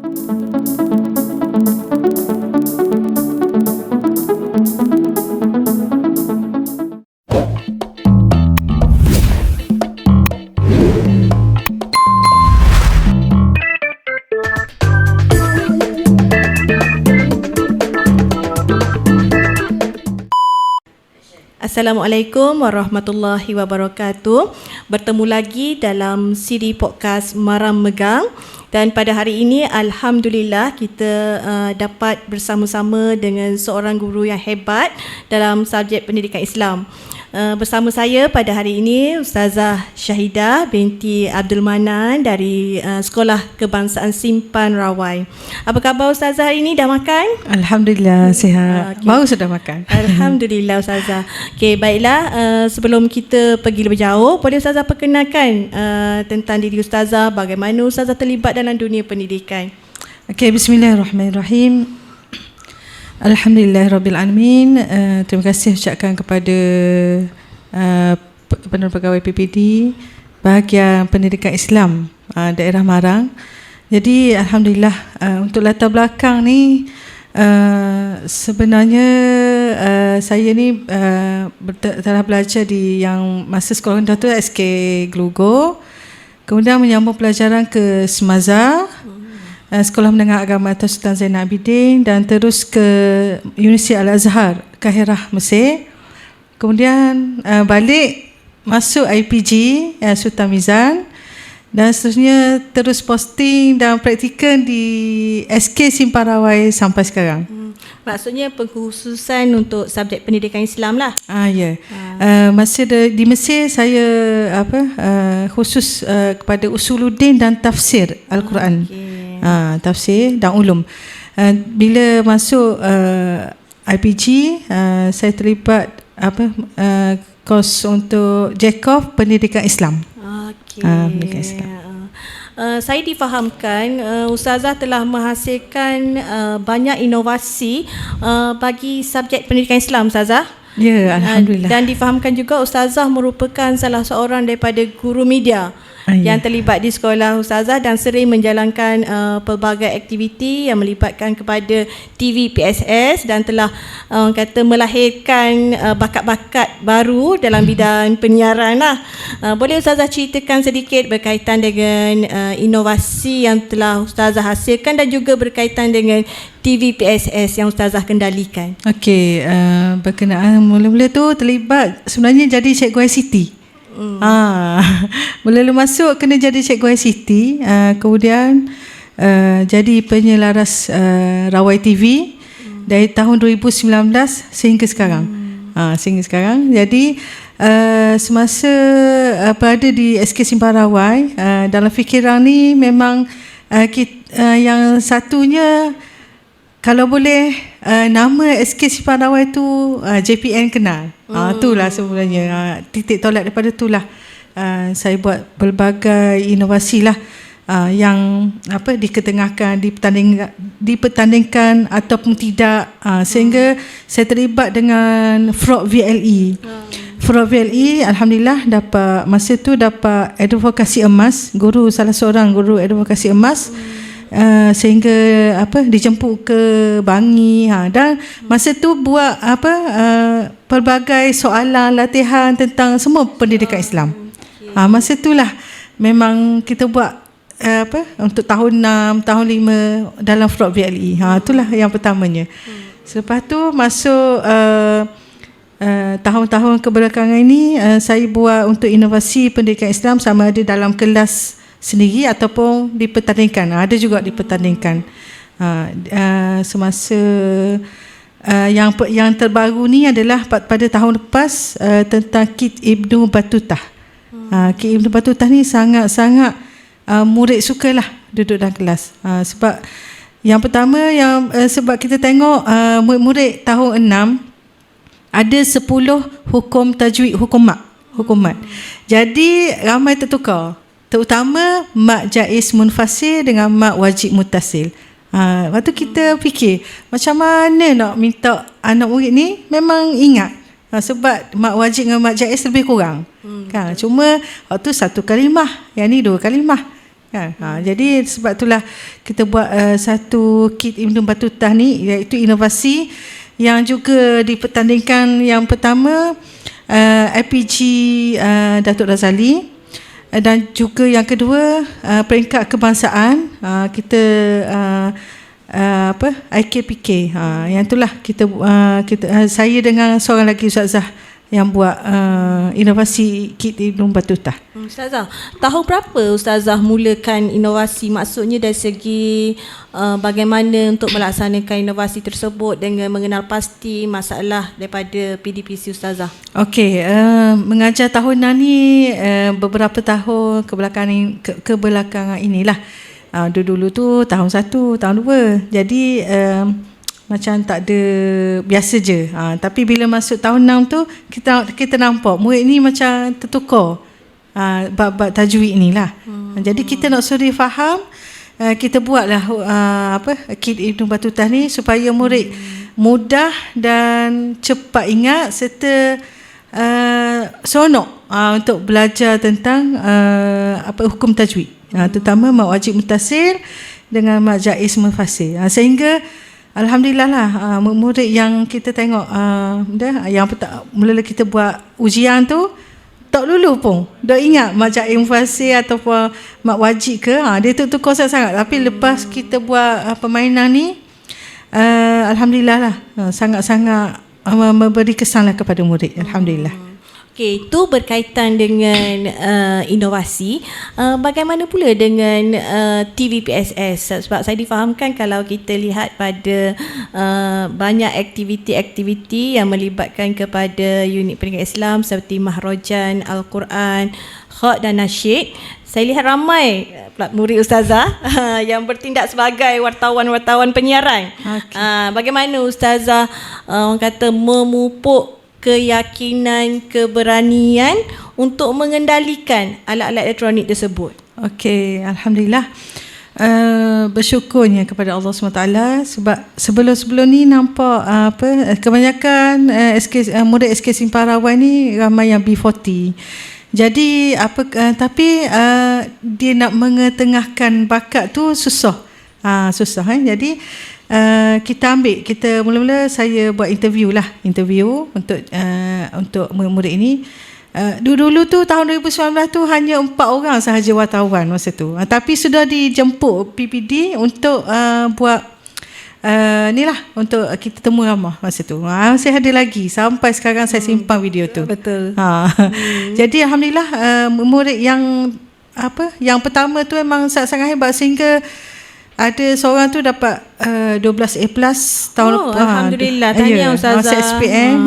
Assalamualaikum warahmatullahi wabarakatuh. Bertemu lagi dalam siri podcast Maram Megang. Dan pada hari ini, Alhamdulillah, kita dapat bersama-sama dengan seorang guru yang hebat dalam subjek pendidikan Islam. Bersama saya pada hari ini, Ustazah Syahidah binti Abdul Manan dari Sekolah Kebangsaan Simpan Rawai. Apa khabar Ustazah hari ini? Dah makan? Alhamdulillah, sihat. Okay. Baru sudah makan. Alhamdulillah Ustazah. Okey, baiklah. Sebelum kita pergi lebih jauh, boleh Ustazah perkenalkan tentang diri Ustazah, bagaimana Ustazah terlibat dalam dunia pendidikan? Okey, bismillahirrahmanirrahim. Alhamdulillahirrabbilalamin. Terima kasih ucapkan kepada Pegawai PPD bahagian pendidikan Islam daerah Marang. Jadi Alhamdulillah, untuk latar belakang ni, sebenarnya saya ni telah belajar di yang masa sekolah rendah tu SK Glugo, kemudian menyambung pelajaran ke Semazar, Sekolah Menengah Agama Atas Sultan Zainal Abidin, dan terus ke Universiti Al-Azhar, Kahirah, Mesir. Kemudian balik masuk IPG Sultan Mizan, dan seterusnya terus posting dan praktikal di SK Simpan Rawai sampai sekarang. Maksudnya pengkhususan untuk subjek pendidikan Islam lah. Ya. Masa di Mesir saya khusus kepada usuluddin dan tafsir Al-Quran. Tafsir dan ulum. Bila masuk IPG, saya terlibat kos untuk JCOF Pendidikan Islam. Pendidikan Islam. Saya difahamkan Ustazah telah menghasilkan banyak inovasi bagi subjek pendidikan Islam, Ustazah. Ya, Alhamdulillah. Dan difahamkan juga Ustazah merupakan salah seorang daripada guru media yang terlibat di sekolah Ustazah dan sering menjalankan pelbagai aktiviti yang melibatkan kepada TV PSS dan telah melahirkan bakat-bakat baru dalam bidang penyiaran lah. Boleh Ustazah ceritakan sedikit berkaitan dengan inovasi yang telah Ustazah hasilkan dan juga berkaitan dengan TV PSS yang Ustazah kendalikan? Okey, berkenaan mula-mula tu terlibat sebenarnya jadi cikgu ICT. Mula-mula masuk kena jadi cikgu ICT, kemudian jadi penyelaras Rawai TV dari tahun 2019 sehingga sekarang. Sehingga sekarang. Jadi semasa berada di SK Simpan Rawai, dalam fikiran ni memang yang satunya, kalau boleh nama SK Simpan Rawai tu JPN kenal. Itulah sebenarnya titik tolak daripada itulah saya buat pelbagai inovasi lah yang diketengahkan, dipertandingkan ataupun tidak, sehingga saya terlibat dengan Frog VLE. Frog VLE, Alhamdulillah masa tu dapat advokasi emas, salah seorang guru advokasi emas. Sehingga dijemput ke Bangi, dan masa tu buat pelbagai soalan latihan tentang semua pendidikan Islam. Masa itulah memang kita buat untuk tahun 6, tahun 5 dalam Frog VLE. Itulah yang pertamanya. Selepas tu masuk tahun-tahun kebelakangan ini, saya buat untuk inovasi pendidikan Islam, sama ada dalam kelas sendiri ataupun dipertandingkan. Ada juga dipertandingkan. Semasa yang terbaru ni adalah pada tahun lepas, tentang Kit Ibnu Battuta. Kit Ibnu Battuta ni sangat-sangat murid sukalah duduk dalam kelas. Sebab yang pertama, sebab kita tengok murid-murid tahun 6 ada 10 hukum tajwid, hukum mat. Jadi ramai tertukar. Terutama mat jaiz munfasil dengan mat wajib muttasil. Waktu kita fikir macam mana nak minta anak murid ni memang ingat, sebab mat wajib dengan mat jaiz lebih kurang. Cuma waktu satu kalimah, yang ni dua kalimah. kan. Jadi sebab itulah kita buat satu kit Ibn Battutah ni, iaitu inovasi yang juga dipertandingkan. Yang pertama IPG Datuk Razali, dan juga yang kedua peringkat kebangsaan kita IKPK. Yang itulah kita saya dengan seorang lagi ustazah yang buat inovasi kit Ibn Battutah. Ustazah, tahun berapa Ustazah mulakan inovasi? Maksudnya dari segi bagaimana untuk melaksanakan inovasi tersebut dengan mengenal pasti masalah daripada PDPC Ustazah. Okey, mengajar tahunan ni beberapa tahun kebelakangan inilah. Dulu tu tahun 1, tahun 2. Jadi macam tak ada, biasa je. Tapi bila masuk tahun 6 tu kita nampak murid ni macam tertukar bab-bab tajwid ni lah. Jadi kita nak suruh dia faham, kita buatlah kit Ibn Battutah ni supaya murid mudah dan cepat ingat serta seronok untuk belajar tentang hukum tajwid, terutama mat wajib mutasil dengan mat jaiz munfasil. Sehingga alhamdulillah lah, murid yang kita tengok yang mula kita buat ujian tu tak lulu pun dah ingat mat jaiz munfasil ataupun mat wajib ke, dia tu kuasa sangat. Tapi lepas kita buat permainan ni, alhamdulillah lah, sangat-sangat memberi kesan lah kepada murid. Alhamdulillah. Okey, itu berkaitan dengan inovasi. Bagaimana pula dengan TVPSS? Sebab saya difahamkan kalau kita lihat pada banyak aktiviti-aktiviti yang melibatkan kepada unit pendidikan Islam seperti Mahrajan, Al-Quran, Khat dan Nasyid, saya lihat ramai murid Ustazah yang bertindak sebagai wartawan-wartawan penyiaran. Okay. Bagaimana Ustazah orang kata memupuk keyakinan, keberanian untuk mengendalikan alat-alat elektronik tersebut? Okey, alhamdulillah. Bersyukurnya kepada Allah SWT sebab sebelum-sebelum ni nampak kebanyakan murid SK Simparawan ni ramai yang B40. Jadi tapi dia nak mengetengahkan bakat tu susah. Jadi kita mula-mula saya buat interview untuk murid ini. Dulu tu tahun 2019 tu hanya 4 orang sahaja wartawan masa tu. Tapi sudah dijemput PPD untuk buat untuk kita temu ramah masa tu. Masih ada lagi sampai sekarang, saya simpan video tu. Betul. Jadi alhamdulillah murid yang pertama tu memang sangat hebat sehingga ada seorang tu dapat 12 A+ tahun lepas. Alhamdulillah. Tahniah Ustazah. Masa SPM.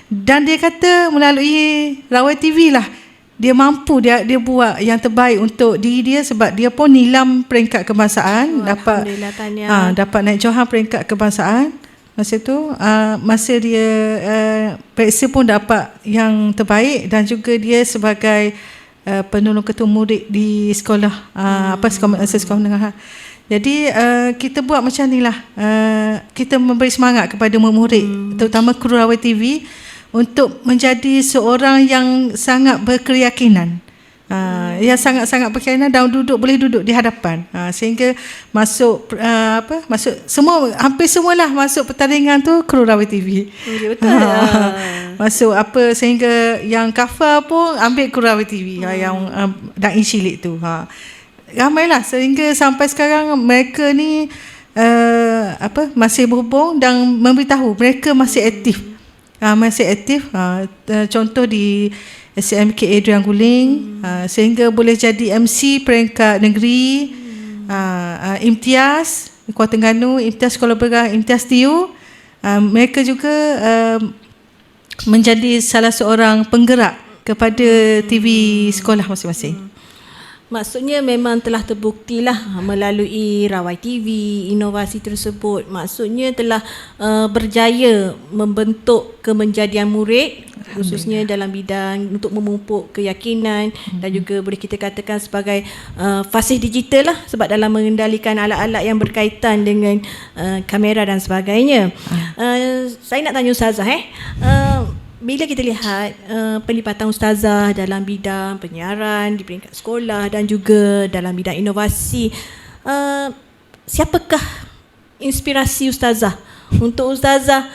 Dan dia kata melalui Rawai TV lah, dia mampu dia buat yang terbaik untuk diri dia sebab dia pun nilam peringkat kebangsaan, dapat naik Johan peringkat kebangsaan. Masa tu masa dia periksa pun dapat yang terbaik, dan juga dia sebagai penolong ketua murid di sekolah sekolah menengah. Jadi kita buat macam ni lah, kita memberi semangat kepada murid, terutama kru Rawai TV untuk menjadi seorang yang sangat berkeyakinan, yang sangat-sangat berkeyakinan dan boleh duduk di hadapan, sehingga masuk hampir semualah masuk pertandingan tu kru Rawai TV. Betul. Masuk sehingga yang kafar pun ambil kru Rawai TV, yang dan Insilik tu. Ramailah sehingga sampai sekarang mereka ni masih berhubung dan memberitahu mereka masih aktif. Contoh di SMK Adrian Guling, sehingga boleh jadi MC peringkat negeri, imtiaz Kuala Terengganu, imtiaz Sekolah Berah, imtiaz TU. Mereka juga menjadi salah seorang penggerak kepada TV sekolah masing-masing. Maksudnya memang telah terbuktilah melalui Rawai TV, inovasi tersebut maksudnya telah berjaya membentuk kemenjadian murid, khususnya dalam bidang untuk memupuk keyakinan, dan juga boleh kita katakan sebagai fasih digital lah, sebab dalam mengendalikan alat-alat yang berkaitan dengan kamera dan sebagainya. Saya nak tanya Ustazah, bila kita lihat pelibatan ustazah dalam bidang penyiaran di peringkat sekolah dan juga dalam bidang inovasi, siapakah inspirasi ustazah untuk ustazah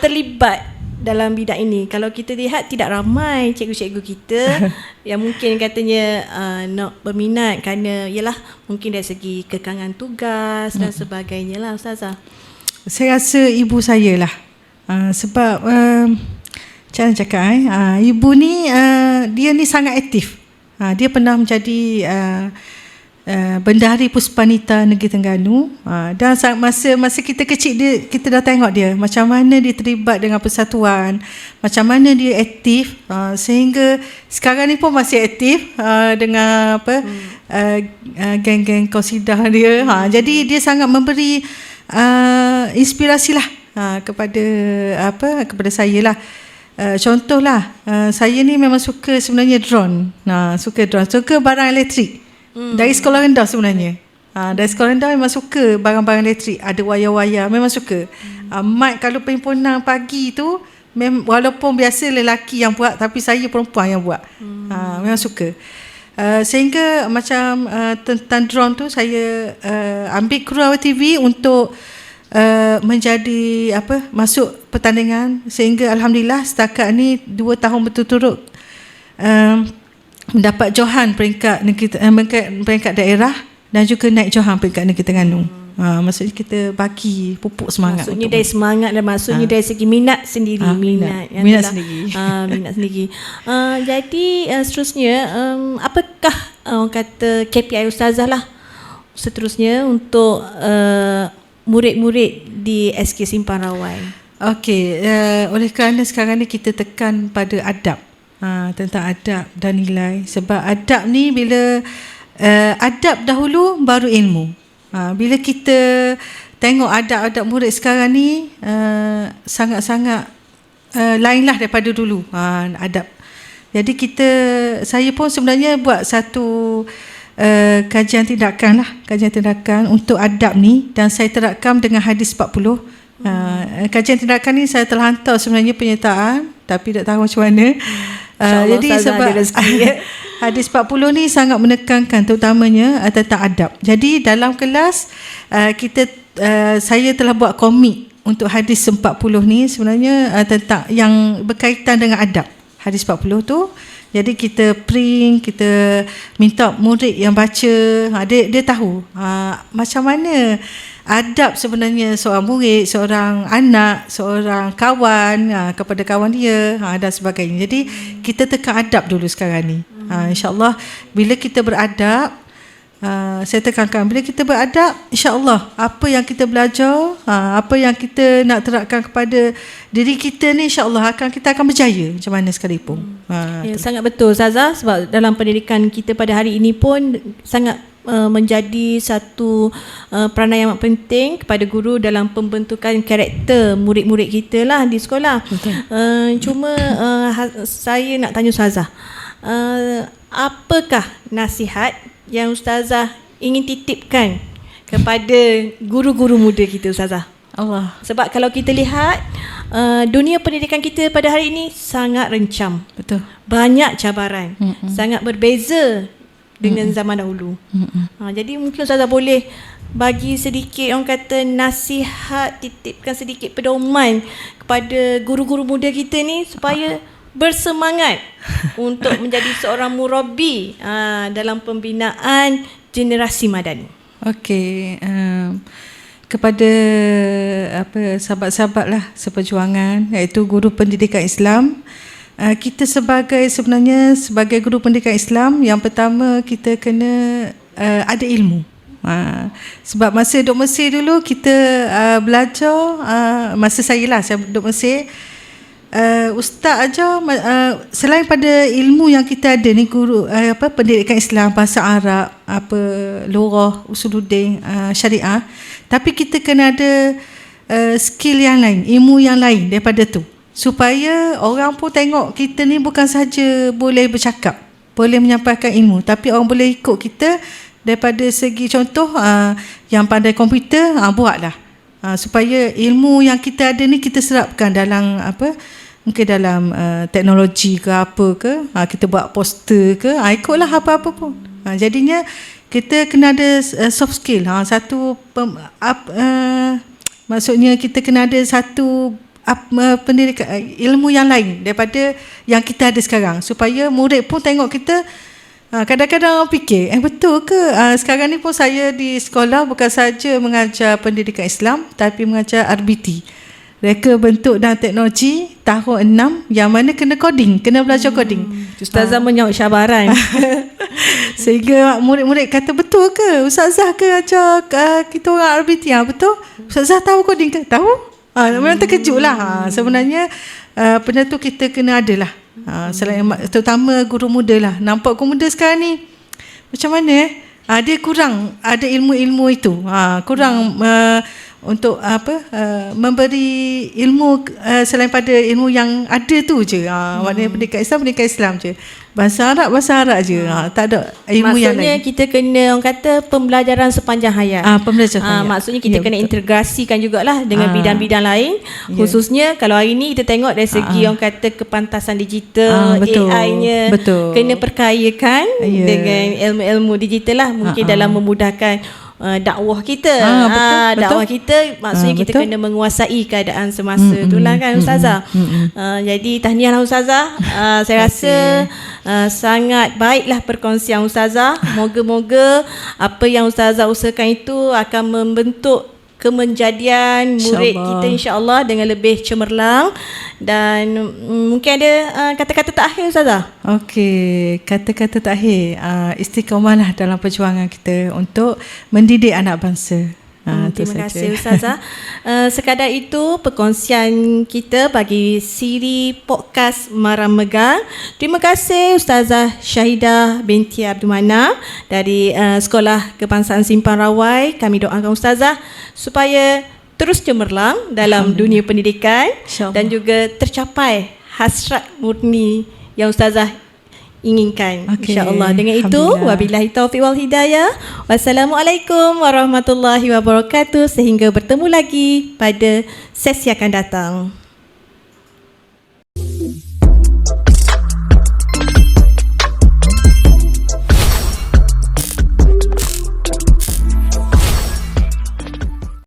terlibat dalam bidang ini? Kalau kita lihat tidak ramai cikgu-cikgu kita yang mungkin katanya nak berminat kerana ialah mungkin dari segi kekangan tugas dan sebagainya lah ustazah. Saya rasa ibu saya lah. Sebab macam mana cakap ibu ni dia ni sangat aktif. Dia pernah menjadi Bendahari Puspanita Negeri Terengganu, dan masa kita kecil kita dah tengok dia macam mana dia terlibat dengan persatuan, macam mana dia aktif, sehingga sekarang ni pun masih aktif dengan geng-geng Qasidah dia. Jadi dia sangat memberi inspirasi lah kepada saya lah. Contohlah, saya ni memang suka sebenarnya drone. Suka barang elektrik. Dari sekolah rendah sebenarnya. Dari sekolah rendah memang suka barang-barang elektrik. Ada wayar-wayar, memang suka. Mic kalau perhimpunan pagi tu, walaupun biasa lelaki yang buat, tapi saya perempuan yang buat. Memang suka. Sehingga macam tentang drone tu, saya ambil kru Rawai TV untuk menjadi masuk pertandingan, sehingga alhamdulillah setakat ni 2 tahun berturut-turut mendapat johan peringkat daerah dan juga naik johan peringkat Negeri Terengganu. Maksudnya kita bagi pupuk semangat. Maksudnya dari semangat dan maksudnya dari segi minat sendiri. Minat sendiri. Jadi seterusnya, apakah orang kata KPI ustazah lah seterusnya untuk murid-murid di SK Simpang Rawai? Okey, oleh kerana sekarang ni kita tekan pada adab, tentang adab dan nilai. Sebab adab ni bila adab dahulu baru ilmu. Bila kita tengok adab-adab murid sekarang ni sangat-sangat lainlah daripada dulu adab. Jadi saya pun sebenarnya buat satu kajian tindakan untuk adab ni, dan saya terapkan dengan hadis 40. Kajian tindakan ni saya telah hantar sebenarnya penyertaan, tapi tak tahu macam mana. Jadi sebab hadis 40 ni sangat menekankan terutamanya tentang adab. Jadi dalam kelas saya telah buat komik untuk hadis 40 ni sebenarnya tentang yang berkaitan dengan adab. Hadis 40 tu, jadi kita print, kita minta murid yang baca, dia tahu macam mana adab sebenarnya seorang murid, seorang anak, seorang kawan kepada kawan dia dan sebagainya. Jadi kita tekan adab dulu sekarang ni. InsyaAllah bila kita beradab, saya tekankan, bila kita beradab, insyaAllah apa yang kita belajar, apa yang kita nak terapkan kepada diri kita ni, insyaAllah kita akan berjaya macam mana sekalipun. Sangat betul Ustazah, sebab dalam pendidikan kita pada hari ini pun sangat menjadi satu peranan yang amat penting kepada guru dalam pembentukan karakter murid-murid kita lah di sekolah. Cuma saya nak tanya Ustazah, apakah nasihat yang Ustazah ingin titipkan kepada guru-guru muda kita Ustazah? Sebab kalau kita lihat dunia pendidikan kita pada hari ini sangat rencam. Betul. Banyak cabaran. Sangat berbeza dengan zaman dahulu. Jadi mungkin Ustazah boleh bagi sedikit orang kata nasihat, titipkan sedikit pedoman kepada guru-guru muda kita ni supaya bersemangat untuk menjadi seorang murabbi dalam pembinaan generasi madani. Okey, kepada sahabat-sahabat lah seperjuangan, iaitu guru pendidikan Islam, kita sebenarnya sebagai guru pendidikan Islam, yang pertama kita kena ada ilmu. Sebab masa duduk Mesir dulu kita belajar, masa saya duduk Mesir, ustaz aja selain pada ilmu yang kita ada ni, guru pendidikan Islam, bahasa Arab, lugah, usuluddin, syariah, tapi kita kena ada skill yang lain, ilmu yang lain daripada tu, supaya orang pun tengok kita ni bukan saja boleh bercakap, boleh menyampaikan ilmu, tapi orang boleh ikut kita daripada segi contoh yang pandai komputer, buatlah supaya ilmu yang kita ada ni kita serapkan dalam mungkin dalam teknologi ke apa ke, kita buat poster ke, ikutlah apa-apa pun. Jadinya kita kena ada soft skill. Maksudnya kita kena ada satu pendidikan, ilmu yang lain daripada yang kita ada sekarang, supaya murid pun tengok kita. Kadang-kadang orang fikir, betul ke sekarang ni pun saya di sekolah bukan saja mengajar pendidikan Islam, tapi mengajar RBT, reka bentuk dan teknologi tahun 6, yang mana kena coding, kena belajar coding. Ustazah menyaut syabaran. Sehingga murid-murid kata, betul ke Ustazah ke ajar kita orang RBT? Betul. Ustazah tahu coding ke? Tahu. Memang terkejut lah. Sebenarnya benda tu kita kena ada lah. Selain terutama guru muda lah. Nampak guru muda sekarang ni macam mana dia kurang ada ilmu-ilmu itu, kurang untuk memberi ilmu selain pada ilmu yang ada tu je. Maknanya pendidikan Islam je, bahasa Arab je, tak ada ilmu yang lain. Maksudnya kita kena, orang kata, pembelajaran sepanjang hayat. Pembelajaran hayat. Maksudnya kita kena betul. integrasikan jugalah dengan bidang-bidang lain. Khususnya kalau hari ni kita tengok dari segi orang kata kepantasan digital, betul. AI-nya Betul. kena perkayakan dengan ilmu-ilmu digital lah, mungkin dalam memudahkan dakwah kita. Dakwah kita maksudnya kita betul. kena menguasai keadaan semasa itulah kan Ustazah. Jadi tahniah lah Ustazah. Saya rasa sangat baiklah perkongsian Ustazah. Moga-moga apa yang Ustazah usahakan itu akan membentuk kemenjadian murid kita insya-Allah dengan lebih cemerlang. Dan mungkin ada kata-kata terakhir Ustazah. Okey, kata-kata terakhir, istiqamahlah dalam perjuangan kita untuk mendidik anak bangsa. Terima kasih Ustazah. Sekadar itu perkongsian kita bagi siri podcast Maram Megang. Terima kasih Ustazah Syahidah binti Abdul Manaf dari Sekolah Kebangsaan Simpang Rawai. Kami doakan Ustazah supaya terus cemerlang dalam dunia pendidikan dan juga tercapai hasrat murni yang Ustazah inginkan, insya-Allah. Dengan itu, wabillahi taufiq wal hidayah. Wassalamualaikum warahmatullahi wabarakatuh. Sehingga bertemu lagi pada sesi akan datang.